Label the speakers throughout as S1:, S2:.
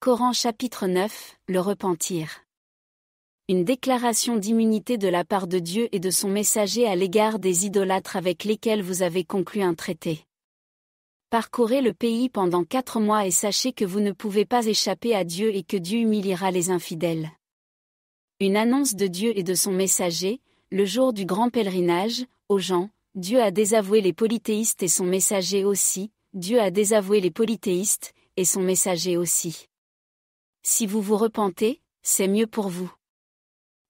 S1: Coran chapitre 9, le repentir. Une déclaration d'immunité de la part de Dieu et de son messager à l'égard des idolâtres avec lesquels vous avez conclu un traité. Parcourez le pays pendant 4 mois et sachez que vous ne pouvez pas échapper à Dieu et que Dieu humiliera les infidèles. Une annonce de Dieu et de son messager, le jour du grand pèlerinage, aux gens, Dieu a désavoué les polythéistes et son messager aussi, Dieu a désavoué les polythéistes, et son messager aussi. Si vous vous repentez, c'est mieux pour vous.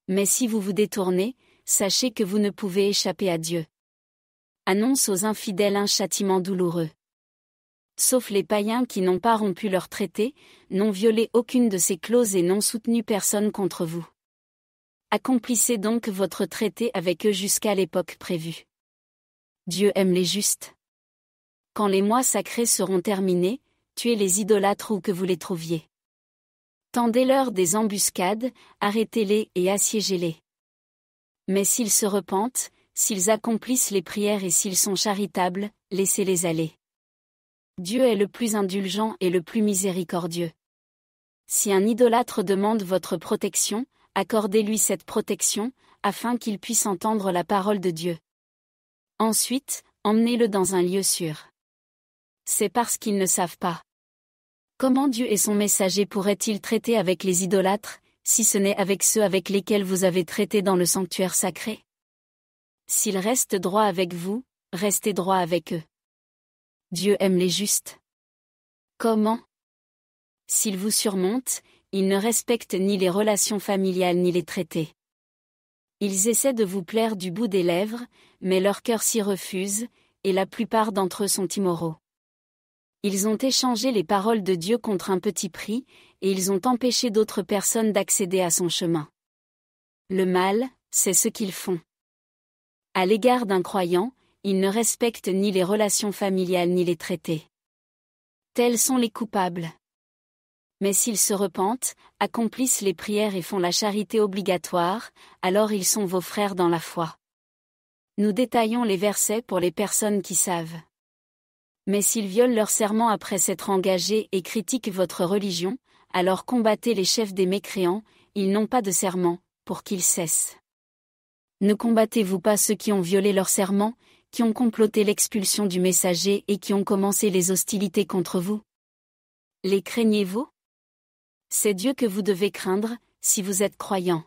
S1: Mais si vous vous détournez, sachez que vous ne pouvez échapper à Dieu. Annonce aux infidèles un châtiment douloureux. Sauf les païens qui n'ont pas rompu leur traité, n'ont violé aucune de ces clauses et n'ont soutenu personne contre vous. Accomplissez donc votre traité avec eux jusqu'à l'époque prévue. Dieu aime les justes. Quand les mois sacrés seront terminés, tuez les idolâtres où que vous les trouviez. Tendez-leur des embuscades, arrêtez-les et assiégez-les. Mais s'ils se repentent, s'ils accomplissent les prières et s'ils sont charitables, laissez-les aller. Dieu est le plus indulgent et le plus miséricordieux. Si un idolâtre demande votre protection, accordez-lui cette protection, afin qu'il puisse entendre la parole de Dieu. Ensuite, emmenez-le dans un lieu sûr. C'est parce qu'ils ne savent pas. Comment Dieu et son messager pourraient-ils traiter avec les idolâtres, si ce n'est avec ceux avec lesquels vous avez traité dans le sanctuaire sacré? S'ils restent droits avec vous, restez droits avec eux. Dieu aime les justes. Comment? S'ils vous surmontent, ils ne respectent ni les relations familiales ni les traités. Ils essaient de vous plaire du bout des lèvres, mais leur cœur s'y refuse, et la plupart d'entre eux sont immoraux. Ils ont échangé les paroles de Dieu contre un petit prix, et ils ont empêché d'autres personnes d'accéder à son chemin. Le mal, c'est ce qu'ils font. À l'égard d'un croyant, ils ne respectent ni les relations familiales ni les traités. Tels sont les coupables. Mais s'ils se repentent, accomplissent les prières et font la charité obligatoire, alors ils sont vos frères dans la foi. Nous détaillons les versets pour les personnes qui savent. Mais s'ils violent leur serment après s'être engagés et critiquent votre religion, alors combattez les chefs des mécréants, ils n'ont pas de serment, pour qu'ils cessent. Ne combattez-vous pas ceux qui ont violé leur serment, qui ont comploté l'expulsion du messager et qui ont commencé les hostilités contre vous? Les craignez-vous? C'est Dieu que vous devez craindre, si vous êtes croyants.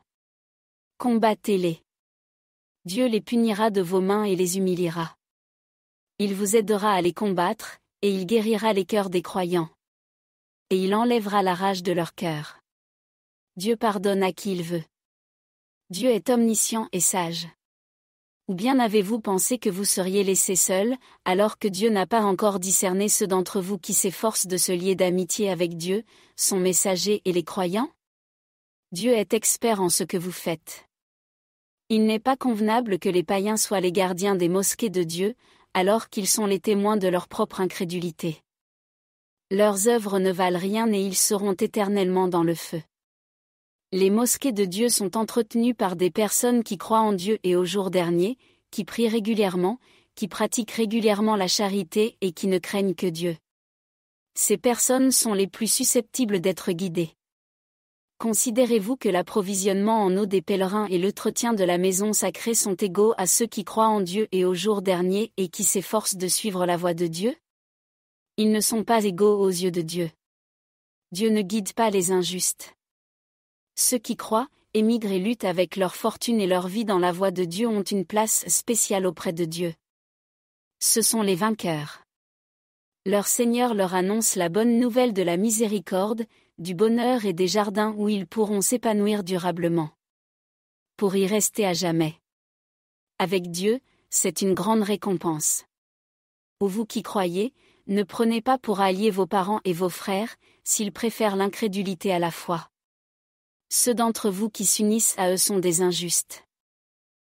S1: Combattez-les. Dieu les punira de vos mains et les humiliera. Il vous aidera à les combattre, et il guérira les cœurs des croyants. Et il enlèvera la rage de leur cœur. Dieu pardonne à qui il veut. Dieu est omniscient et sage. Ou bien avez-vous pensé que vous seriez laissés seuls, alors que Dieu n'a pas encore discerné ceux d'entre vous qui s'efforcent de se lier d'amitié avec Dieu, son messager et les croyants? Dieu est expert en ce que vous faites. Il n'est pas convenable que les païens soient les gardiens des mosquées de Dieu, alors qu'ils sont les témoins de leur propre incrédulité. Leurs œuvres ne valent rien et ils seront éternellement dans le feu. Les mosquées de Dieu sont entretenues par des personnes qui croient en Dieu et au jour dernier, qui prient régulièrement, qui pratiquent régulièrement la charité et qui ne craignent que Dieu. Ces personnes sont les plus susceptibles d'être guidées. Considérez-vous que l'approvisionnement en eau des pèlerins et l'entretien de la maison sacrée sont égaux à ceux qui croient en Dieu et au jour dernier et qui s'efforcent de suivre la voie de Dieu? Ils ne sont pas égaux aux yeux de Dieu. Dieu ne guide pas les injustes. Ceux qui croient, émigrent et luttent avec leur fortune et leur vie dans la voie de Dieu ont une place spéciale auprès de Dieu. Ce sont les vainqueurs. Leur Seigneur leur annonce la bonne nouvelle de la miséricorde, du bonheur et des jardins où ils pourront s'épanouir durablement. Pour y rester à jamais. Avec Dieu, c'est une grande récompense. Ou vous qui croyez, ne prenez pas pour alliés vos parents et vos frères, s'ils préfèrent l'incrédulité à la foi. Ceux d'entre vous qui s'unissent à eux sont des injustes.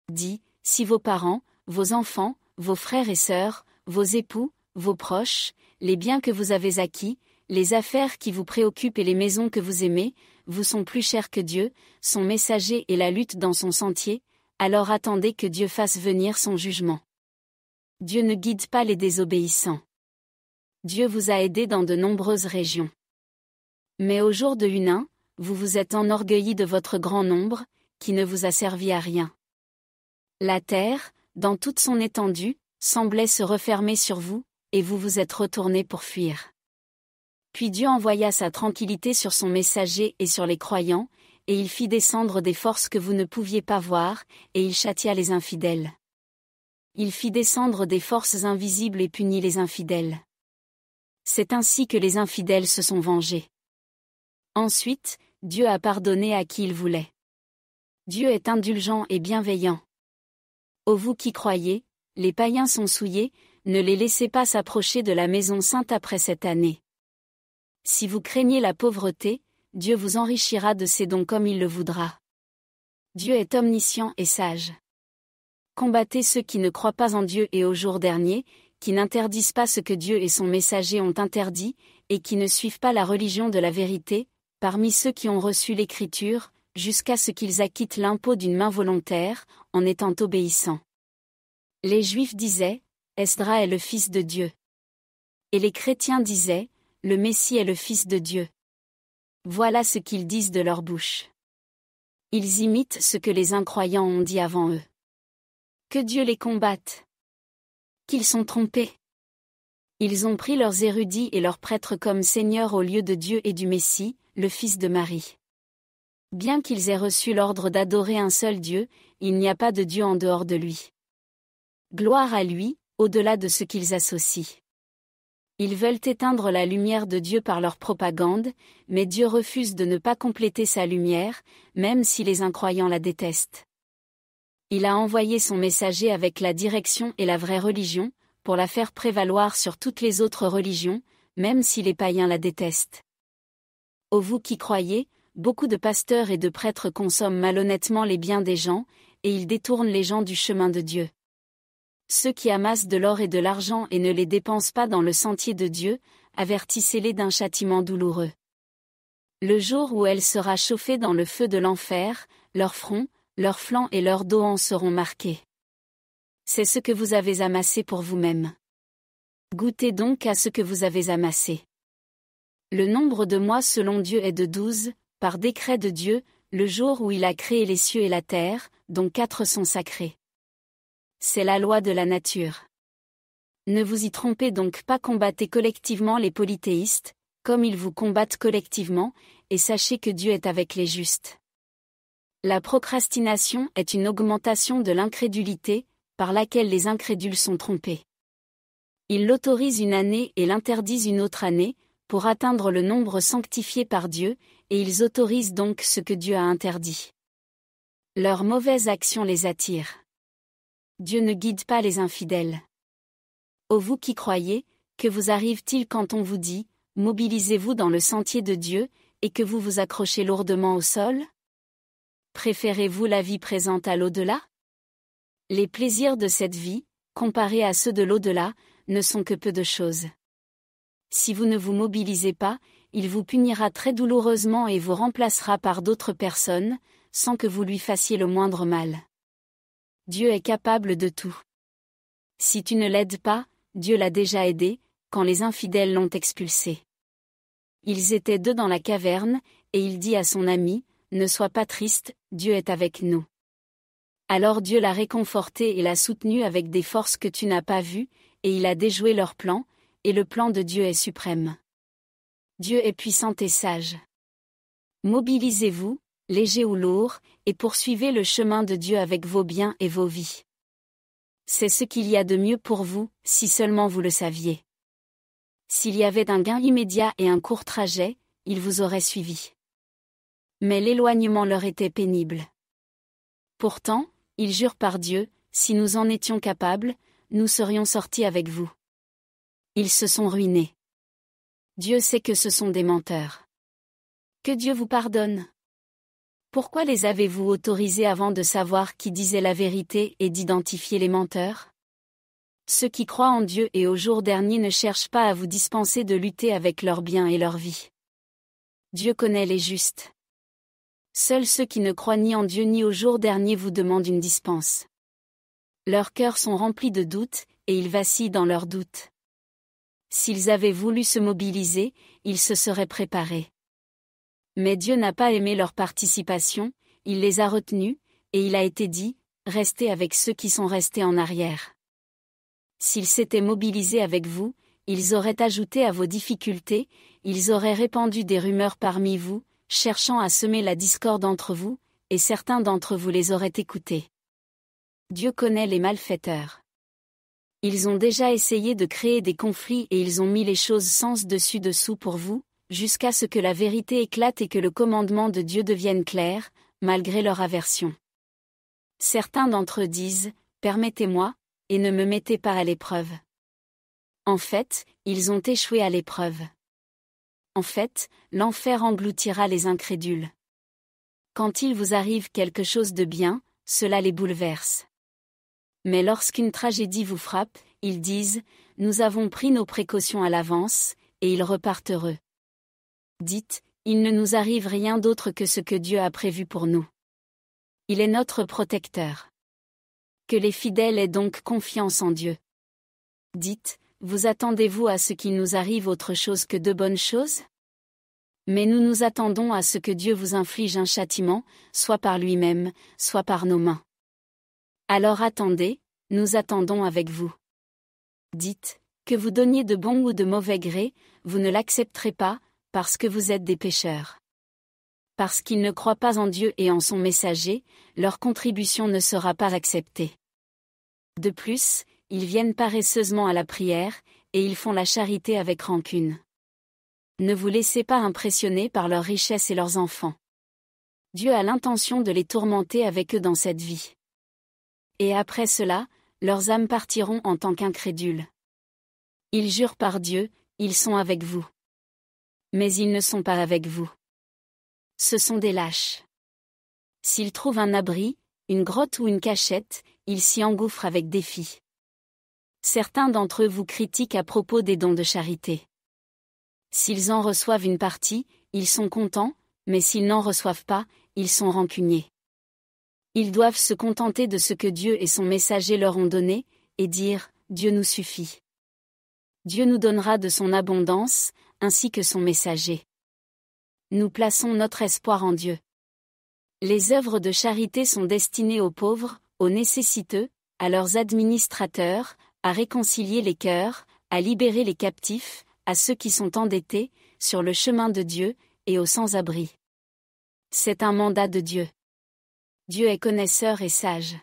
S1: Dis, si vos parents, vos enfants, vos frères et sœurs, vos époux, vos proches, les biens que vous avez acquis, les affaires qui vous préoccupent et les maisons que vous aimez, vous sont plus chers que Dieu, son messager et la lutte dans son sentier, alors attendez que Dieu fasse venir son jugement. Dieu ne guide pas les désobéissants. Dieu vous a aidé dans de nombreuses régions. Mais au jour de Hunin, vous vous êtes enorgueillis de votre grand nombre, qui ne vous a servi à rien. La terre, dans toute son étendue, semblait se refermer sur vous, et vous vous êtes retournés pour fuir. Puis Dieu envoya sa tranquillité sur son messager et sur les croyants, et il fit descendre des forces que vous ne pouviez pas voir, et il châtia les infidèles. Il fit descendre des forces invisibles et punit les infidèles. C'est ainsi que les infidèles se sont vengés. Ensuite, Dieu a pardonné à qui il voulait. Dieu est indulgent et bienveillant. Ô vous qui croyez, les païens sont souillés, ne les laissez pas s'approcher de la maison sainte après cette année. Si vous craignez la pauvreté, Dieu vous enrichira de ses dons comme il le voudra. Dieu est omniscient et sage. Combattez ceux qui ne croient pas en Dieu et au jour dernier, qui n'interdisent pas ce que Dieu et son messager ont interdit, et qui ne suivent pas la religion de la vérité, parmi ceux qui ont reçu l'Écriture, jusqu'à ce qu'ils acquittent l'impôt d'une main volontaire, en étant obéissants. Les Juifs disaient, Esdras est le Fils de Dieu. Et les chrétiens disaient, le Messie est le Fils de Dieu. Voilà ce qu'ils disent de leur bouche. Ils imitent ce que les incroyants ont dit avant eux. Que Dieu les combatte. Qu'ils sont trompés. Ils ont pris leurs érudits et leurs prêtres comme seigneurs au lieu de Dieu et du Messie, le Fils de Marie. Bien qu'ils aient reçu l'ordre d'adorer un seul Dieu, il n'y a pas de Dieu en dehors de lui. Gloire à lui, au-delà de ce qu'ils associent. Ils veulent éteindre la lumière de Dieu par leur propagande, mais Dieu refuse de ne pas compléter sa lumière, même si les incroyants la détestent. Il a envoyé son messager avec la direction et la vraie religion, pour la faire prévaloir sur toutes les autres religions, même si les païens la détestent. Ô vous qui croyez, beaucoup de pasteurs et de prêtres consomment malhonnêtement les biens des gens, et ils détournent les gens du chemin de Dieu. Ceux qui amassent de l'or et de l'argent et ne les dépensent pas dans le sentier de Dieu, avertissez-les d'un châtiment douloureux. Le jour où elle sera chauffée dans le feu de l'enfer, leur front, leurs flancs et leur dos en seront marqués. C'est ce que vous avez amassé pour vous-même. Goûtez donc à ce que vous avez amassé. Le nombre de mois selon Dieu est de 12, par décret de Dieu, le jour où il a créé les cieux et la terre, dont 4 sont sacrés. C'est la loi de la nature. Ne vous y trompez donc pas, combattez collectivement les polythéistes, comme ils vous combattent collectivement, et sachez que Dieu est avec les justes. La procrastination est une augmentation de l'incrédulité, par laquelle les incrédules sont trompés. Ils l'autorisent une année et l'interdisent une autre année, pour atteindre le nombre sanctifié par Dieu, et ils autorisent donc ce que Dieu a interdit. Leurs mauvaises actions les attirent. Dieu ne guide pas les infidèles. Ô vous qui croyez, que vous arrive-t-il quand on vous dit, mobilisez-vous dans le sentier de Dieu, et que vous vous accrochez lourdement au sol? Préférez-vous la vie présente à l'au-delà? Les plaisirs de cette vie, comparés à ceux de l'au-delà, ne sont que peu de choses. Si vous ne vous mobilisez pas, il vous punira très douloureusement et vous remplacera par d'autres personnes, sans que vous lui fassiez le moindre mal. Dieu est capable de tout. Si tu ne l'aides pas, Dieu l'a déjà aidé, quand les infidèles l'ont expulsé. Ils étaient 2 dans la caverne, et il dit à son ami, « Ne sois pas triste, Dieu est avec nous. » Alors Dieu l'a réconforté et l'a soutenu avec des forces que tu n'as pas vues, et il a déjoué leur plan, et le plan de Dieu est suprême. Dieu est puissant et sage. Mobilisez-vous, léger ou lourd, et poursuivez le chemin de Dieu avec vos biens et vos vies. C'est ce qu'il y a de mieux pour vous, si seulement vous le saviez. S'il y avait un gain immédiat et un court trajet, ils vous auraient suivi. Mais l'éloignement leur était pénible. Pourtant, ils jurent par Dieu, si nous en étions capables, nous serions sortis avec vous. Ils se sont ruinés. Dieu sait que ce sont des menteurs. Que Dieu vous pardonne. Pourquoi les avez-vous autorisés avant de savoir qui disait la vérité et d'identifier les menteurs? Ceux qui croient en Dieu et au jour dernier ne cherchent pas à vous dispenser de lutter avec leurs biens et leur vie. Dieu connaît les justes. Seuls ceux qui ne croient ni en Dieu ni au jour dernier vous demandent une dispense. Leurs cœurs sont remplis de doutes, et ils vacillent dans leurs doutes. S'ils avaient voulu se mobiliser, ils se seraient préparés. Mais Dieu n'a pas aimé leur participation, il les a retenus, et il a été dit, restez avec ceux qui sont restés en arrière. S'ils s'étaient mobilisés avec vous, ils auraient ajouté à vos difficultés, ils auraient répandu des rumeurs parmi vous, cherchant à semer la discorde entre vous, et certains d'entre vous les auraient écoutés. Dieu connaît les malfaiteurs. Ils ont déjà essayé de créer des conflits et ils ont mis les choses sens dessus-dessous pour vous, jusqu'à ce que la vérité éclate et que le commandement de Dieu devienne clair, malgré leur aversion. Certains d'entre eux disent, « Permettez-moi, et ne me mettez pas à l'épreuve. » En fait, ils ont échoué à l'épreuve. En fait, l'enfer engloutira les incrédules. Quand il vous arrive quelque chose de bien, cela les bouleverse. Mais lorsqu'une tragédie vous frappe, ils disent, « Nous avons pris nos précautions à l'avance », et ils repartent heureux. Dites, il ne nous arrive rien d'autre que ce que Dieu a prévu pour nous. Il est notre protecteur. Que les fidèles aient donc confiance en Dieu. Dites, vous attendez-vous à ce qu'il nous arrive autre chose que de bonnes choses? Mais nous nous attendons à ce que Dieu vous inflige un châtiment, soit par lui-même, soit par nos mains. Alors attendez, nous attendons avec vous. Dites, que vous donniez de bon ou de mauvais gré, vous ne l'accepterez pas, parce que vous êtes des pécheurs. Parce qu'ils ne croient pas en Dieu et en son messager, leur contribution ne sera pas acceptée. De plus, ils viennent paresseusement à la prière, et ils font la charité avec rancune. Ne vous laissez pas impressionner par leurs richesses et leurs enfants. Dieu a l'intention de les tourmenter avec eux dans cette vie. Et après cela, leurs âmes partiront en tant qu'incrédules. Ils jurent par Dieu, ils sont avec vous. Mais ils ne sont pas avec vous. Ce sont des lâches. S'ils trouvent un abri, une grotte ou une cachette, ils s'y engouffrent avec défi. Certains d'entre eux vous critiquent à propos des dons de charité. S'ils en reçoivent une partie, ils sont contents, mais s'ils n'en reçoivent pas, ils sont rancuniers. Ils doivent se contenter de ce que Dieu et son messager leur ont donné, et dire, Dieu nous suffit. Dieu nous donnera de son abondance, ainsi que son messager. Nous plaçons notre espoir en Dieu. Les œuvres de charité sont destinées aux pauvres, aux nécessiteux, à leurs administrateurs, à réconcilier les cœurs, à libérer les captifs, à ceux qui sont endettés, sur le chemin de Dieu, et aux sans-abri. C'est un mandat de Dieu. Dieu est connaisseur et sage.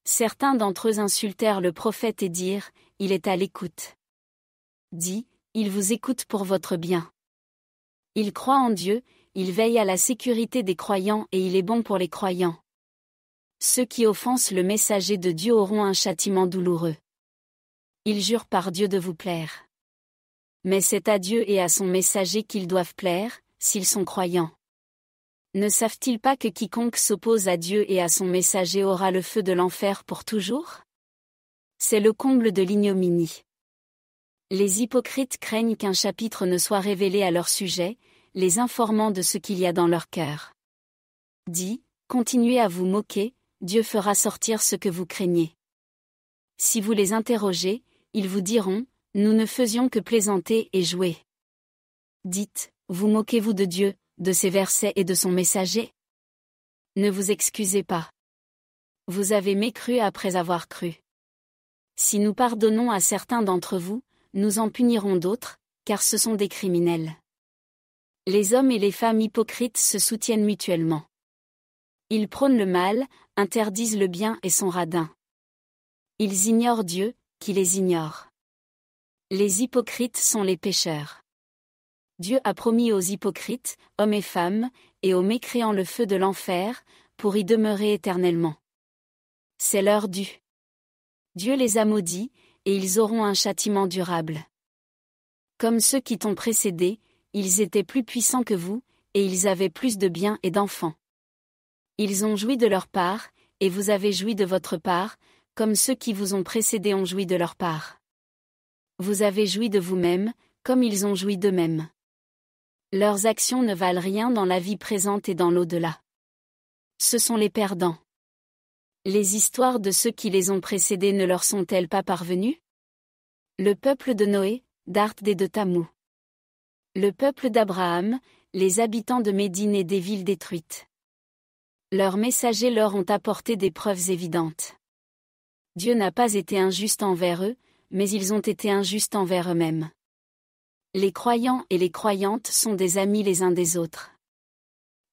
S1: Certains d'entre eux insultèrent le prophète et dirent, « Il est à l'écoute. » Dit, « Il vous écoute pour votre bien. » Il croit en Dieu, il veille à la sécurité des croyants et il est bon pour les croyants. Ceux qui offensent le messager de Dieu auront un châtiment douloureux. Ils jurent par Dieu de vous plaire. Mais c'est à Dieu et à son messager qu'ils doivent plaire, s'ils sont croyants. Ne savent-ils pas que quiconque s'oppose à Dieu et à son messager aura le feu de l'enfer pour toujours? C'est le comble de l'ignominie. Les hypocrites craignent qu'un chapitre ne soit révélé à leur sujet, les informant de ce qu'il y a dans leur cœur. Dit, continuez à vous moquer, Dieu fera sortir ce que vous craignez. Si vous les interrogez, ils vous diront, nous ne faisions que plaisanter et jouer. Dites, vous moquez-vous de Dieu, de ses versets et de son messager? Ne vous excusez pas. Vous avez mécru après avoir cru. Si nous pardonnons à certains d'entre vous, nous en punirons d'autres, car ce sont des criminels. Les hommes et les femmes hypocrites se soutiennent mutuellement. Ils prônent le mal, interdisent le bien et sont radins. Ils ignorent Dieu, qui les ignore. Les hypocrites sont les pécheurs. Dieu a promis aux hypocrites, hommes et femmes, et aux mécréants le feu de l'enfer, pour y demeurer éternellement. C'est leur dû. Dieu les a maudits, et ils auront un châtiment durable. Comme ceux qui t'ont précédé, ils étaient plus puissants que vous, et ils avaient plus de biens et d'enfants. Ils ont joui de leur part, et vous avez joui de votre part, comme ceux qui vous ont précédés ont joui de leur part. Vous avez joui de vous-même, comme ils ont joui d'eux-mêmes. Leurs actions ne valent rien dans la vie présente et dans l'au-delà. Ce sont les perdants. Les histoires de ceux qui les ont précédés ne leur sont-elles pas parvenues? Le peuple de Noé, d'Arth et de Tamou. Le peuple d'Abraham, les habitants de Médine et des villes détruites. Leurs messagers leur ont apporté des preuves évidentes. Dieu n'a pas été injuste envers eux, mais ils ont été injustes envers eux-mêmes. Les croyants et les croyantes sont des amis les uns des autres.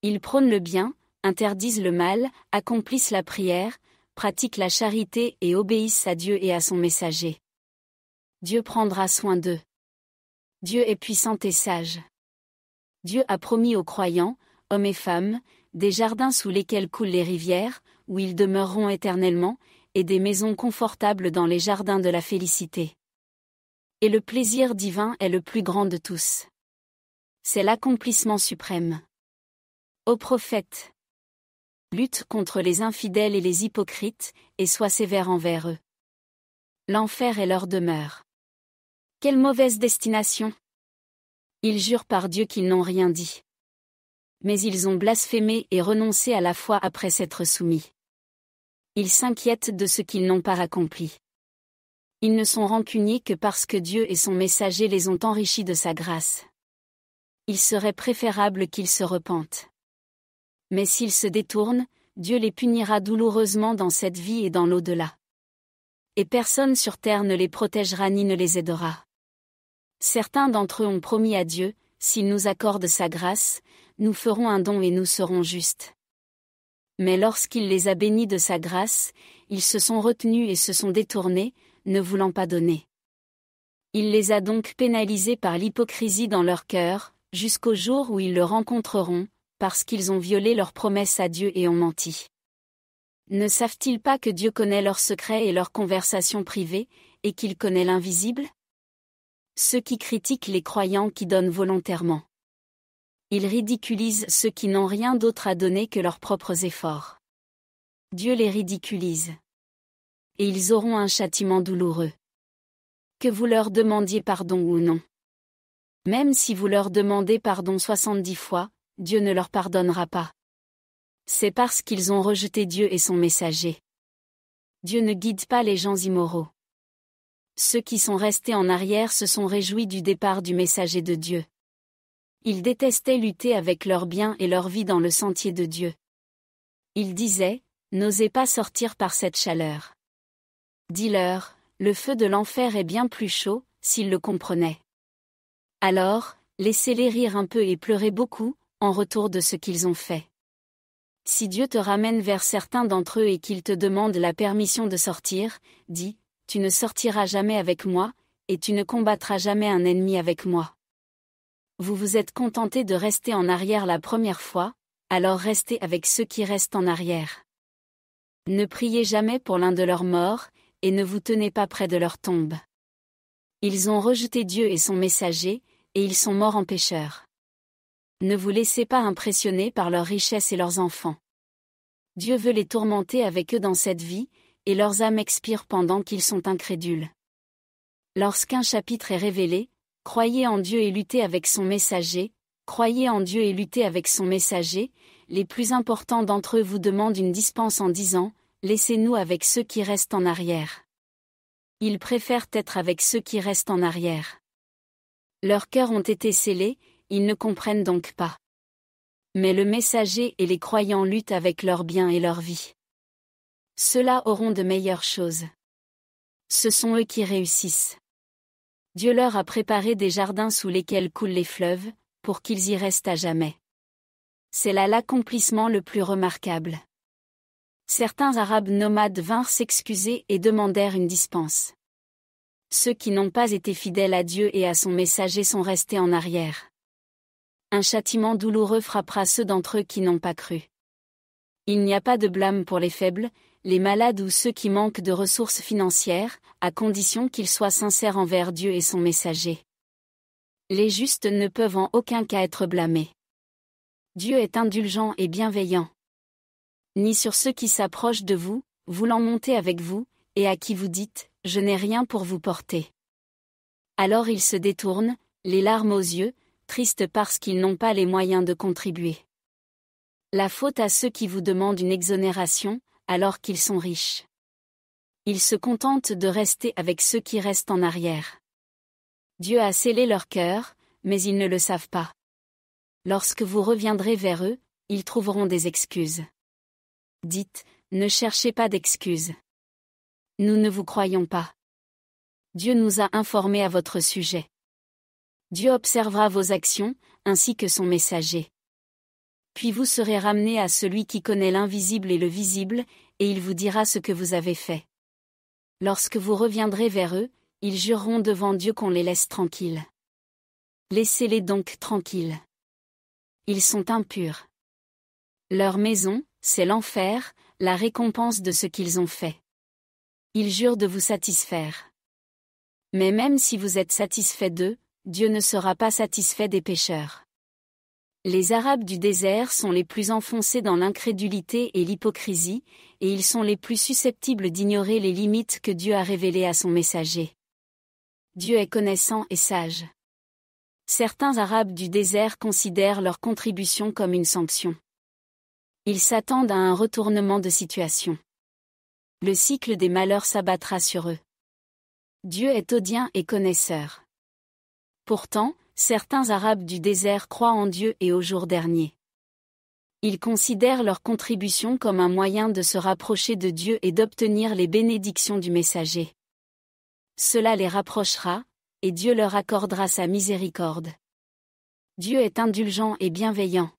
S1: Ils prônent le bien, interdisent le mal, accomplissent la prière, pratiquent la charité et obéissent à Dieu et à son messager. Dieu prendra soin d'eux. Dieu est puissant et sage. Dieu a promis aux croyants, hommes et femmes, des jardins sous lesquels coulent les rivières, où ils demeureront éternellement, et des maisons confortables dans les jardins de la félicité. Et le plaisir divin est le plus grand de tous. C'est l'accomplissement suprême. Ô prophète, lutte contre les infidèles et les hypocrites, et sois sévère envers eux. L'enfer est leur demeure. Quelle mauvaise destination! Ils jurent par Dieu qu'ils n'ont rien dit. Mais ils ont blasphémé et renoncé à la foi après s'être soumis. Ils s'inquiètent de ce qu'ils n'ont pas accompli. Ils ne sont rancuniers que parce que Dieu et son messager les ont enrichis de sa grâce. Il serait préférable qu'ils se repentent. Mais s'ils se détournent, Dieu les punira douloureusement dans cette vie et dans l'au-delà. Et personne sur terre ne les protégera ni ne les aidera. Certains d'entre eux ont promis à Dieu, s'il nous accorde sa grâce, nous ferons un don et nous serons justes. Mais lorsqu'il les a bénis de sa grâce, ils se sont retenus et se sont détournés, ne voulant pas donner. Il les a donc pénalisés par l'hypocrisie dans leur cœur, jusqu'au jour où ils le rencontreront, parce qu'ils ont violé leurs promesses à Dieu et ont menti. Ne savent-ils pas que Dieu connaît leurs secrets et leurs conversations privées, et qu'il connaît l'invisible? Ceux qui critiquent les croyants qui donnent volontairement. Ils ridiculisent ceux qui n'ont rien d'autre à donner que leurs propres efforts. Dieu les ridiculise. Et ils auront un châtiment douloureux. Que vous leur demandiez pardon ou non. Même si vous leur demandez pardon 70 fois, Dieu ne leur pardonnera pas. C'est parce qu'ils ont rejeté Dieu et son messager. Dieu ne guide pas les gens immoraux. Ceux qui sont restés en arrière se sont réjouis du départ du messager de Dieu. Ils détestaient lutter avec leur bien et leur vie dans le sentier de Dieu. Ils disaient, n'osez pas sortir par cette chaleur. Dis-leur, le feu de l'enfer est bien plus chaud, s'ils le comprenaient. Alors, laissez-les rire un peu et pleurer beaucoup, en retour de ce qu'ils ont fait. Si Dieu te ramène vers certains d'entre eux et qu'il te demande la permission de sortir, dis, tu ne sortiras jamais avec moi, et tu ne combattras jamais un ennemi avec moi. Vous vous êtes contentés de rester en arrière la première fois, alors restez avec ceux qui restent en arrière. Ne priez jamais pour l'un de leurs morts, et ne vous tenez pas près de leur tombe. Ils ont rejeté Dieu et son messager, et ils sont morts en pécheurs. Ne vous laissez pas impressionner par leurs richesses et leurs enfants. Dieu veut les tourmenter avec eux dans cette vie, et leurs âmes expirent pendant qu'ils sont incrédules. Lorsqu'un chapitre est révélé, croyez en Dieu et luttez avec son messager, croyez en Dieu et luttez avec son messager, les plus importants d'entre eux vous demandent une dispense en disant, laissez-nous avec ceux qui restent en arrière. Ils préfèrent être avec ceux qui restent en arrière. Leurs cœurs ont été scellés, ils ne comprennent donc pas. Mais le messager et les croyants luttent avec leur bien et leur vie. Ceux-là auront de meilleures choses. Ce sont eux qui réussissent. Dieu leur a préparé des jardins sous lesquels coulent les fleuves, pour qu'ils y restent à jamais. C'est là l'accomplissement le plus remarquable. Certains Arabes nomades vinrent s'excuser et demandèrent une dispense. Ceux qui n'ont pas été fidèles à Dieu et à son messager sont restés en arrière. Un châtiment douloureux frappera ceux d'entre eux qui n'ont pas cru. Il n'y a pas de blâme pour les faibles, les malades ou ceux qui manquent de ressources financières, à condition qu'ils soient sincères envers Dieu et son messager. Les justes ne peuvent en aucun cas être blâmés. Dieu est indulgent et bienveillant. Ni sur ceux qui s'approchent de vous, voulant monter avec vous, et à qui vous dites, je n'ai rien pour vous porter. Alors ils se détournent, les larmes aux yeux, tristes parce qu'ils n'ont pas les moyens de contribuer. La faute à ceux qui vous demandent une exonération, alors qu'ils sont riches. Ils se contentent de rester avec ceux qui restent en arrière. Dieu a scellé leur cœur, mais ils ne le savent pas. Lorsque vous reviendrez vers eux, ils trouveront des excuses. Dites, ne cherchez pas d'excuses. Nous ne vous croyons pas. Dieu nous a informés à votre sujet. Dieu observera vos actions, ainsi que son messager. Puis vous serez ramenés à celui qui connaît l'invisible et le visible, et il vous dira ce que vous avez fait. Lorsque vous reviendrez vers eux, ils jureront devant Dieu qu'on les laisse tranquilles. Laissez-les donc tranquilles. Ils sont impurs. Leur maison, c'est l'enfer, la récompense de ce qu'ils ont fait. Ils jurent de vous satisfaire. Mais même si vous êtes satisfait d'eux, Dieu ne sera pas satisfait des pécheurs. Les Arabes du désert sont les plus enfoncés dans l'incrédulité et l'hypocrisie, et ils sont les plus susceptibles d'ignorer les limites que Dieu a révélées à son messager. Dieu est connaissant et sage. Certains Arabes du désert considèrent leur contribution comme une sanction. Ils s'attendent à un retournement de situation. Le cycle des malheurs s'abattra sur eux. Dieu est audient et connaisseur. Pourtant, certains Arabes du désert croient en Dieu et au jour dernier. Ils considèrent leur contribution comme un moyen de se rapprocher de Dieu et d'obtenir les bénédictions du messager. Cela les rapprochera, et Dieu leur accordera sa miséricorde. Dieu est indulgent et bienveillant.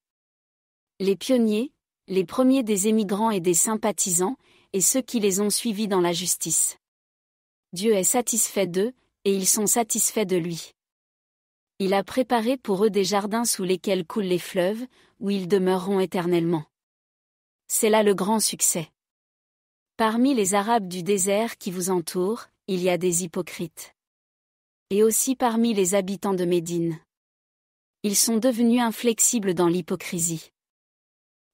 S1: Les pionniers, les premiers des émigrants et des sympathisants, et ceux qui les ont suivis dans la justice. Dieu est satisfait d'eux, et ils sont satisfaits de lui. Il a préparé pour eux des jardins sous lesquels coulent les fleuves, où ils demeureront éternellement. C'est là le grand succès. Parmi les Arabes du désert qui vous entourent, il y a des hypocrites. Et aussi parmi les habitants de Médine. Ils sont devenus inflexibles dans l'hypocrisie.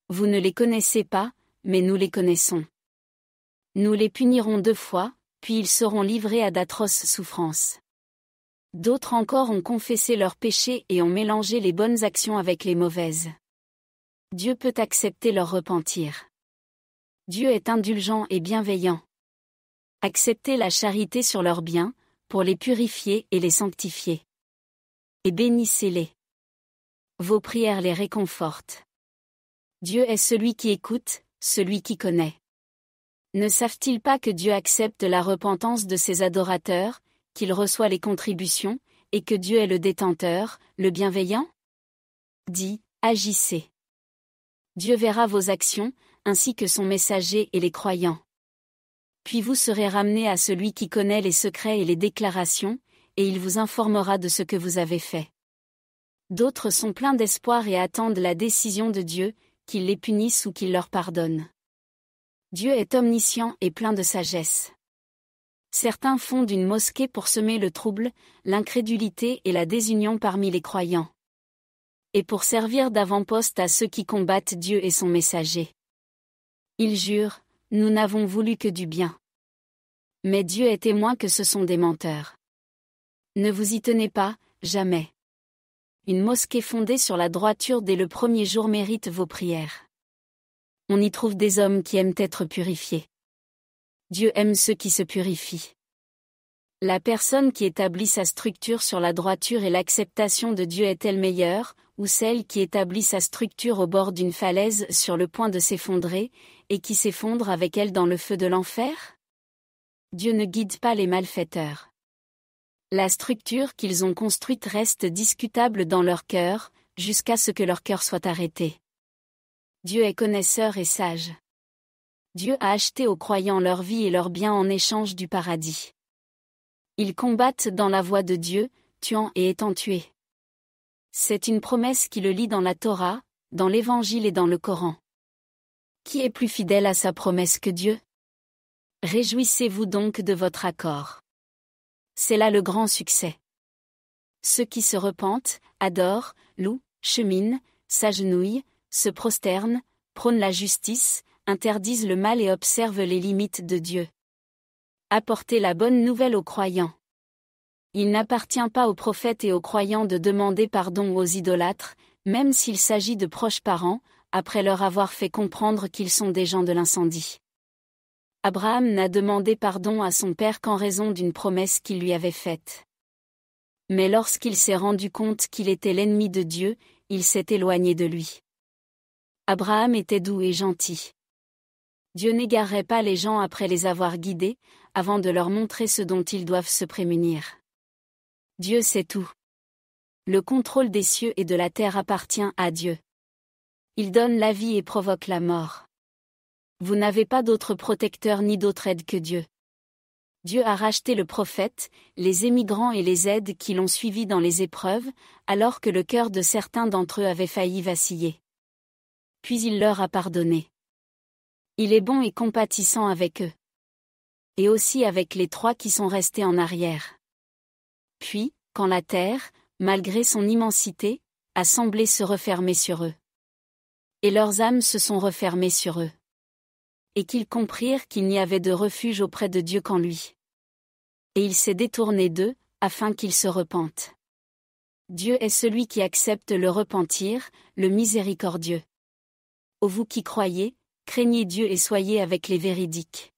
S1: Vous ne les connaissez pas, mais nous les connaissons. Nous les punirons 2 fois, puis ils seront livrés à d'atroces souffrances. D'autres encore ont confessé leurs péchés et ont mélangé les bonnes actions avec les mauvaises. Dieu peut accepter leur repentir. Dieu est indulgent et bienveillant. Acceptez la charité sur leurs biens, pour les purifier et les sanctifier. Et bénissez-les. Vos prières les réconfortent. Dieu est celui qui écoute, celui qui connaît. Ne savent-ils pas que Dieu accepte la repentance de ses adorateurs, qu'il reçoit les contributions, et que Dieu est le détenteur, le bienveillant? Dis, agissez. Dieu verra vos actions, ainsi que son messager et les croyants. Puis vous serez ramenés à celui qui connaît les secrets et les déclarations, et il vous informera de ce que vous avez fait. D'autres sont pleins d'espoir et attendent la décision de Dieu, qu'il les punisse ou qu'il leur pardonne. Dieu est omniscient et plein de sagesse. Certains fondent une mosquée pour semer le trouble, l'incrédulité et la désunion parmi les croyants. Et pour servir d'avant-poste à ceux qui combattent Dieu et son messager. Ils jurent, nous n'avons voulu que du bien. Mais Dieu est témoin que ce sont des menteurs. Ne vous y tenez pas, jamais. Une mosquée fondée sur la droiture dès le premier jour mérite vos prières. On y trouve des hommes qui aiment être purifiés. Dieu aime ceux qui se purifient. La personne qui établit sa structure sur la droiture et l'acceptation de Dieu est-elle meilleure, ou celle qui établit sa structure au bord d'une falaise sur le point de s'effondrer, et qui s'effondre avec elle dans le feu de l'enfer? Dieu ne guide pas les malfaiteurs. La structure qu'ils ont construite reste discutable dans leur cœur, jusqu'à ce que leur cœur soit arrêté. Dieu est connaisseur et sage. Dieu a acheté aux croyants leur vie et leurs biens en échange du paradis. Ils combattent dans la voie de Dieu, tuant et étant tués. C'est une promesse qui le lit dans la Torah, dans l'Évangile et dans le Coran. Qui est plus fidèle à sa promesse que Dieu? Réjouissez-vous donc de votre accord. C'est là le grand succès. Ceux qui se repentent, adorent, louent, cheminent, s'agenouillent, se prosternent, prônent la justice, interdisent le mal et observent les limites de Dieu. Apportez la bonne nouvelle aux croyants. Il n'appartient pas aux prophètes et aux croyants de demander pardon aux idolâtres, même s'il s'agit de proches parents, après leur avoir fait comprendre qu'ils sont des gens de l'incendie. Abraham n'a demandé pardon à son père qu'en raison d'une promesse qu'il lui avait faite. Mais lorsqu'il s'est rendu compte qu'il était l'ennemi de Dieu, il s'est éloigné de lui. Abraham était doux et gentil. Dieu n'égarerait pas les gens après les avoir guidés, avant de leur montrer ce dont ils doivent se prémunir. Dieu sait tout. Le contrôle des cieux et de la terre appartient à Dieu. Il donne la vie et provoque la mort. Vous n'avez pas d'autre protecteur ni d'autre aide que Dieu. Dieu a racheté le prophète, les émigrants et les aides qui l'ont suivi dans les épreuves, alors que le cœur de certains d'entre eux avait failli vaciller. Puis il leur a pardonné. Il est bon et compatissant avec eux. Et aussi avec les 3 qui sont restés en arrière. Puis, quand la terre, malgré son immensité, a semblé se refermer sur eux. Et leurs âmes se sont refermées sur eux. Et qu'ils comprirent qu'il n'y avait de refuge auprès de Dieu qu'en lui. Et il s'est détourné d'eux, afin qu'ils se repentent. Dieu est celui qui accepte le repentir, le miséricordieux. Ô vous qui croyez, craignez Dieu et soyez avec les véridiques.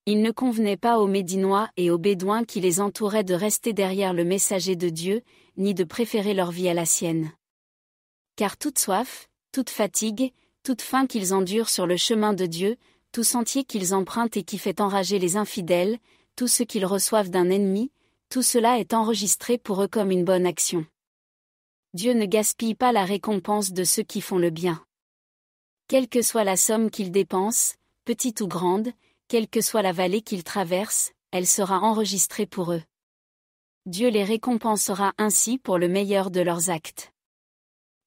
S1: Il ne convenait pas aux Médinois et aux Bédouins qui les entouraient de rester derrière le messager de Dieu, ni de préférer leur vie à la sienne. Car toute soif, toute fatigue, toute faim qu'ils endurent sur le chemin de Dieu, tout sentier qu'ils empruntent et qui fait enrager les infidèles, tout ce qu'ils reçoivent d'un ennemi, tout cela est enregistré pour eux comme une bonne action. Dieu ne gaspille pas la récompense de ceux qui font le bien. Quelle que soit la somme qu'ils dépensent, petite ou grande, quelle que soit la vallée qu'ils traversent, elle sera enregistrée pour eux. Dieu les récompensera ainsi pour le meilleur de leurs actes.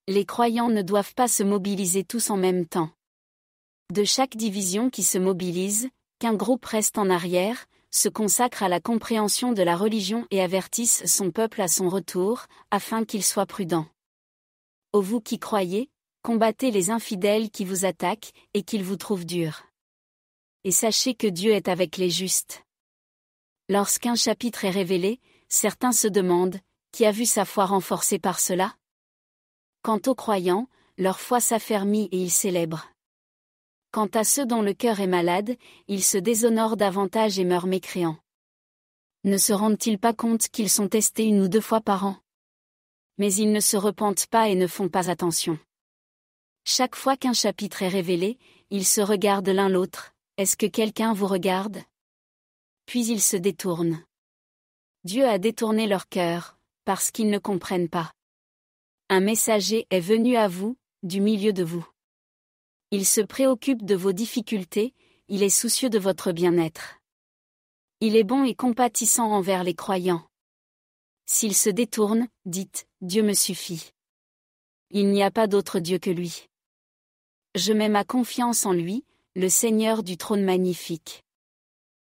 S1: Les croyants ne doivent pas se mobiliser tous en même temps. De chaque division qui se mobilise, qu'un groupe reste en arrière, se consacre à la compréhension de la religion et avertisse son peuple à son retour, afin qu'il soit prudent. Ô vous qui croyez, combattez les infidèles qui vous attaquent et qu'ils vous trouvent durs. Et sachez que Dieu est avec les justes. Lorsqu'un chapitre est révélé, certains se demandent, qui a vu sa foi renforcée par cela? Quant aux croyants, leur foi s'affermit et ils célèbrent. Quant à ceux dont le cœur est malade, ils se déshonorent davantage et meurent mécréants. Ne se rendent-ils pas compte qu'ils sont testés 1 ou 2 fois par an? Mais ils ne se repentent pas et ne font pas attention. Chaque fois qu'un chapitre est révélé, ils se regardent l'un l'autre. Est-ce que quelqu'un vous regarde? Puis ils se détournent. Dieu a détourné leur cœur, parce qu'ils ne comprennent pas. Un messager est venu à vous, du milieu de vous. Il se préoccupe de vos difficultés, il est soucieux de votre bien-être. Il est bon et compatissant envers les croyants. S'il se détourne, dites, Dieu me suffit. Il n'y a pas d'autre Dieu que lui. Je mets ma confiance en lui, le Seigneur du trône magnifique.